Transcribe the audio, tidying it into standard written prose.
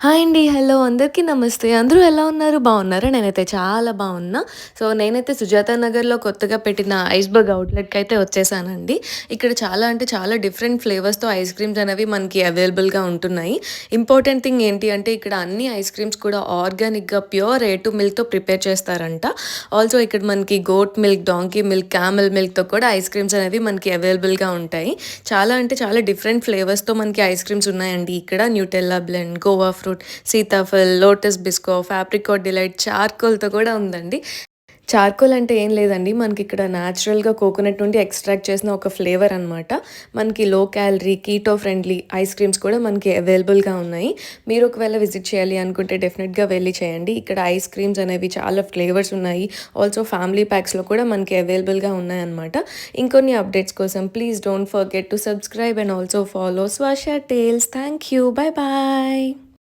Hi అండి. Hello అందరికీ నమస్తే. అందరూ ఎలా ఉన్నారు? బాగున్నారా? నేనైతే చాలా బాగున్నా. నేనైతే సుజాత నగర్‌లో కొత్తగా పెట్టిన ఐస్‌బర్గ్ ఔట్‌లెట్‌కైతే వచ్చేసానండి. ఇక్కడ చాలా అంటే చాలా డిఫరెంట్ ఫ్లేవర్స్‌తో ఐస్ క్రీమ్స్ అనేవి మనకి అవైలబుల్‌గా ఉంటున్నాయి. ఇంపార్టెంట్ థింగ్ ఏంటి అంటే ఇక్కడ అన్ని ఐస్ క్రీమ్స్ కూడా ఆర్గానిక్‌గా ప్యూర్ A2 మిల్క్‌తో ప్రిపేర్ చేస్తారంట. ఆల్సో ఇక్కడ మనకి goat milk, donkey milk, camel మిల్క్‌తో కూడా ఐస్ క్రీమ్స్ అనేవి మనకి అవైలబుల్‌గా ఉంటాయి. చాలా అంటే చాలా డిఫరెంట్ ఫ్లేవర్స్‌తో మనకి ఐస్ క్రీమ్స్ ఉన్నాయండి. ఇక్కడ Nutella blend, guava fruit, sitaphal, lotus Biscoff, apricot delight, చార్కోల్‌తో కూడా ఉందండి. చార్కోల్ అంటే ఏం లేదండి. మనకిక్కడ న్యాచురల్‌గా కోకోనట్ నుండి ఎక్స్ట్రాక్ట్ చేసిన ఒక ఫ్లేవర్ అనమాట. మనకి low calorie, keto friendly ice creams కూడా మనకి అవైలబుల్‌గా ఉన్నాయి. మీరు ఒకవేళ విజిట్ చేయాలి అనుకుంటే డెఫినెట్‌గా వెళ్లి చేయండి. ఇక్కడ ఐస్ క్రీమ్స్ అనేవి చాలా ఫ్లేవర్స్ ఉన్నాయి. ఆల్సో ఫ్యామిలీ ప్యాక్స్‌లో కూడా మనకి అవైలబుల్‌గా ఉన్నాయన్నమాట. ఇంకొన్ని అప్డేట్స్ కోసం please don't forget to subscribe and also follow Swasha tales. Thank you. Bye bye.